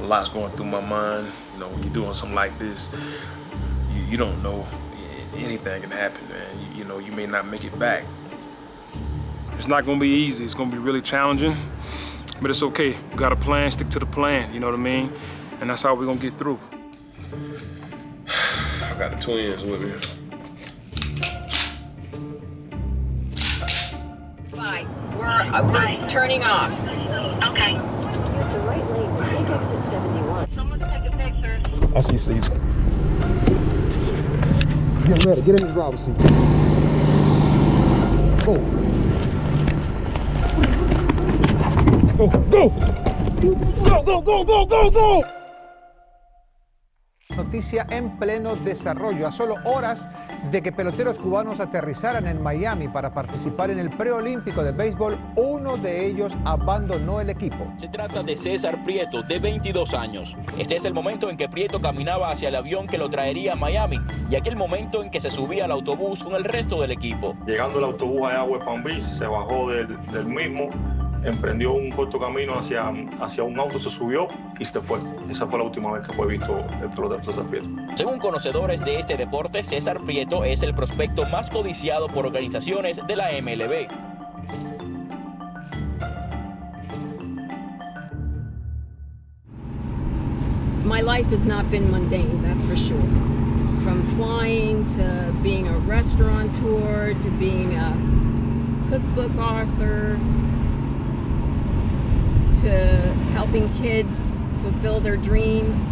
A lot's going through my mind. You know, when you're doing something like this, you don't know, anything can happen, man. You know, you may not make it back. It's not gonna be easy. It's gonna be really challenging, but it's okay. We got a plan, stick to the plan, you know what I mean? And that's how we're gonna get through. I got the twins with me. Bye. We're turning off. Okay. Use the right lane to take exit 71. Someone's taking pictures. I see César. Get ready, get in the driver's seat. Go. Go, go! Go, go, go, go, go, go! Noticia en pleno desarrollo, a solo horas de que peloteros cubanos aterrizaran en Miami para participar en el preolímpico de béisbol, uno de ellos abandonó el equipo. Se trata de César Prieto, de 22 años. Este es el momento en que Prieto caminaba hacia el avión que lo traería a Miami y aquel momento en que se subía al autobús con el resto del equipo. Llegando el autobús allá a West Palm Beach, se bajó del mismo, emprendió un corto camino hacia un auto, se subió y se fue. Esa fue la última vez que fue visto el pelotero César Prieto. Según conocedores de este deporte, César Prieto es el prospecto más codiciado por organizaciones de la MLB. My life has not been mundane, that's for sure. From flying to being a restaurateur to being a cookbook author to helping kids fulfill their dreams.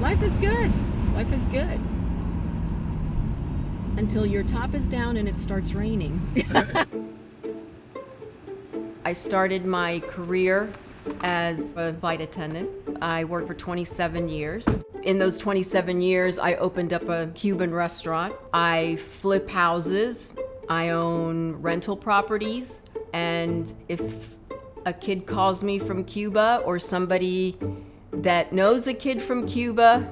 Life is good. Life is good. Until your top is down and it starts raining. I started my career as a flight attendant. I worked for 27 years. In those 27 years, I opened up a Cuban restaurant. I flip houses. I own rental properties. And if a kid calls me from Cuba or somebody that knows a kid from Cuba,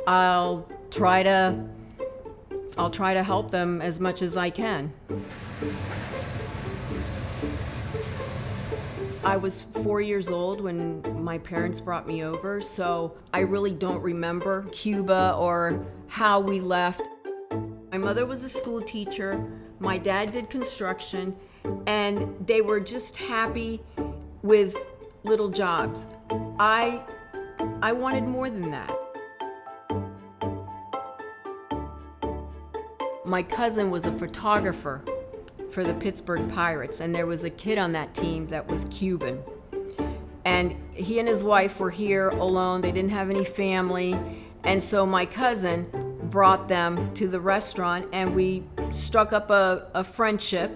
I'll try to help them as much as I can. I was 4 years old when my parents brought me over, so I really don't remember Cuba or how we left. My mother was a school teacher, my dad did construction, and they were just happy with little jobs. I wanted more than that. My cousin was a photographer for the Pittsburgh Pirates, and there was a kid on that team that was Cuban. And he and his wife were here alone, they didn't have any family, and so my cousin brought them to the restaurant and we struck up a friendship.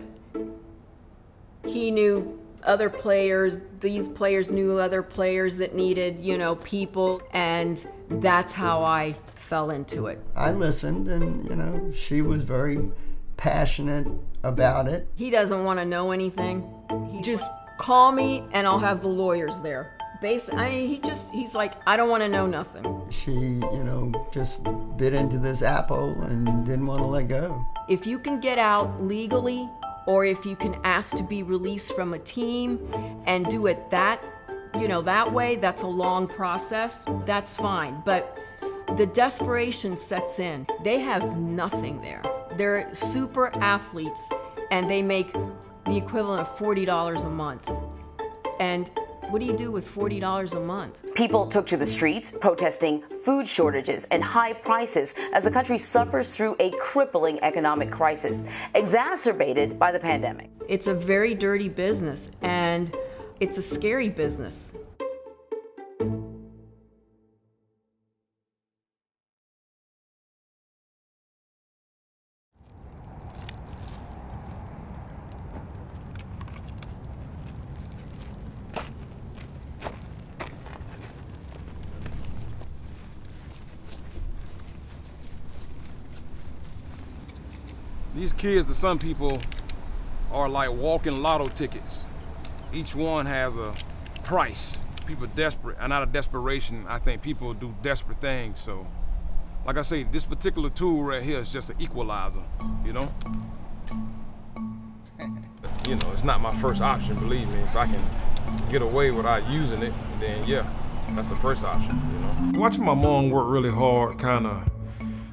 He knew other players, these players knew other players that needed, people, and that's how I fell into it. I listened and, she was very passionate about it. He doesn't want to know anything. He just call me and I'll have the lawyers there. He's like, I don't want to know nothing. She, just bit into this apple and didn't want to let go. If you can get out legally, or if you can ask to be released from a team and do it that way, that's a long process, that's fine. But the desperation sets in. They have nothing there. They're super athletes and they make the equivalent of $40 a month. And what do you do with $40 a month? People took to the streets protesting food shortages and high prices as the country suffers through a crippling economic crisis, exacerbated by the pandemic. It's a very dirty business and it's a scary business. These kids to some people are like walking lotto tickets. Each one has a price. People are desperate, and out of desperation, I think people do desperate things. So, like I say, this particular tool right here is just an equalizer, It's not my first option, believe me. If I can get away without using it, then yeah. That's the first option, you know. Watching my mom work really hard, kind of,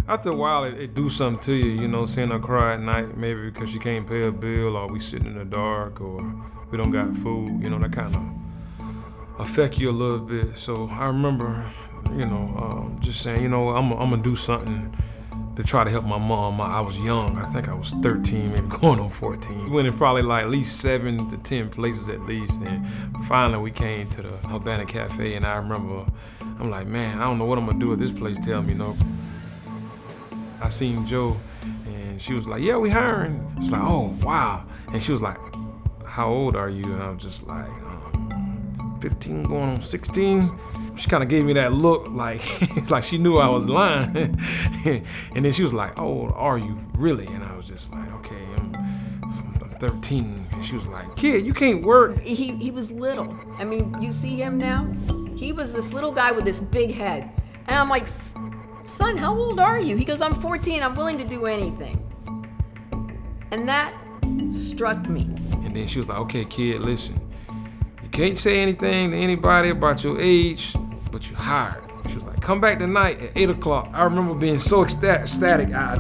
after a while, it do something to you, you know, seeing her cry at night, maybe because she can't pay a bill, or we sitting in the dark, or we don't got food, you know, that kind of affect you a little bit. So I remember, you know, just saying, you know, I'm gonna do something to try to help my mom. I was young, I think I was 13, maybe going on 14. We went in probably like at least 7 to 10 places at least, and finally we came to the Havana Cafe, and I remember, I'm like, man, I don't know what I'm gonna do at this place, tell me, you know. I seen Joe, and she was like, yeah, we hiring. It's like, oh, wow. And she was like, how old are you? And I was just like, 15 going on 16. She kind of gave me that look like, like she knew I was lying. And then she was like, how old are you really? And I was just like, okay, I'm 13. And she was like, kid, you can't work. He was little. I mean, you see him now? He was this little guy with this big head. And I'm like, son, how old are you? He goes, I'm 14, I'm willing to do anything. And that struck me. And then she was like, okay, kid, listen. You can't say anything to anybody about your age, but you're hired. She was like, come back tonight at 8 o'clock. I remember being so ecstatic. I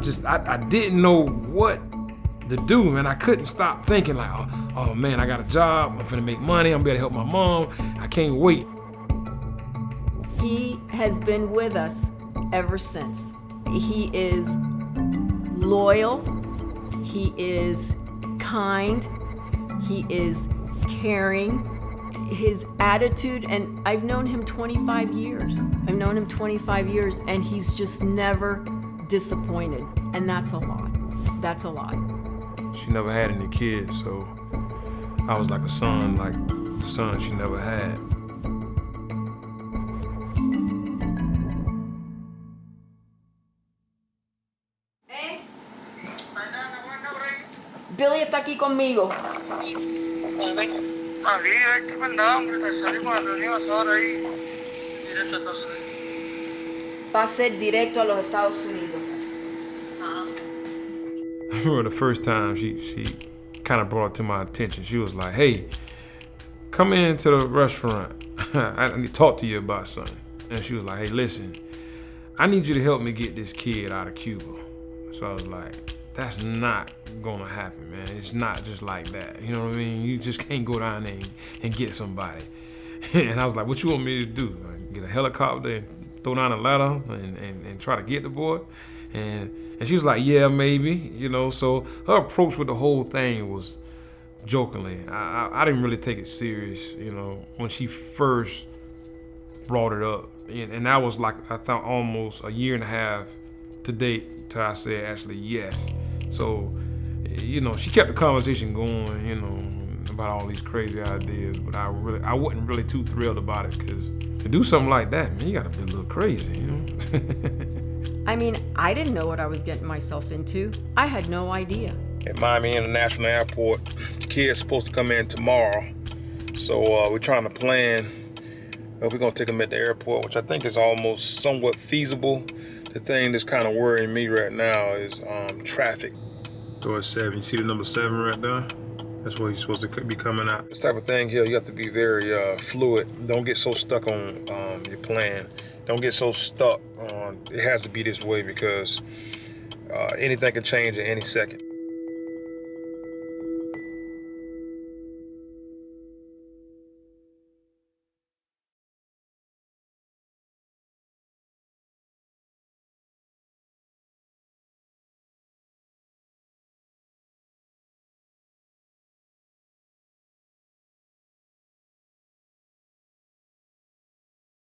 didn't know what to do, man. I couldn't stop thinking like, oh man, I got a job. I'm finna make money. I'm gonna help my mom. I can't wait. He has been with us ever since. He is loyal, he is kind, he is caring. His attitude, and I've known him 25 years. And he's just never disappointed. And that's a lot. That's a lot. She never had any kids, so I was like a son, she never had. Billy está aquí conmigo. Va a ser directo a los Estados Unidos. I remember the first time she kind of brought it to my attention. She was like, hey, come into the restaurant. I need to talk to you about something. And she was like, hey, listen, I need you to help me get this kid out of Cuba. So I was like, that's not gonna happen, man. It's not just like that. You know what I mean? You just can't go down there and get somebody. And I was like, what you want me to do? Get a helicopter and throw down a ladder and try to get the boy? And she was like, yeah, maybe, you know. So her approach with the whole thing was jokingly. I didn't really take it serious, you know, when she first brought it up. And that was like, I thought almost a year and a half to date till I said actually yes. So, you know, she kept the conversation going, you know, about all these crazy ideas, but I wasn't really too thrilled about it, because to do something like that, man, you gotta be a little crazy, you know? I mean, I didn't know what I was getting myself into. I had no idea. At Miami International Airport, the kid's supposed to come in tomorrow. So we're trying to plan. We're gonna take him at the airport, which I think is almost somewhat feasible. The thing that's kind of worrying me right now is traffic. Door 7, you see the number 7 right there? That's where you're supposed to be coming out. This type of thing here, you have to be very fluid. Don't get so stuck on your plan. Don't get so stuck on, it has to be this way, because anything can change at any second.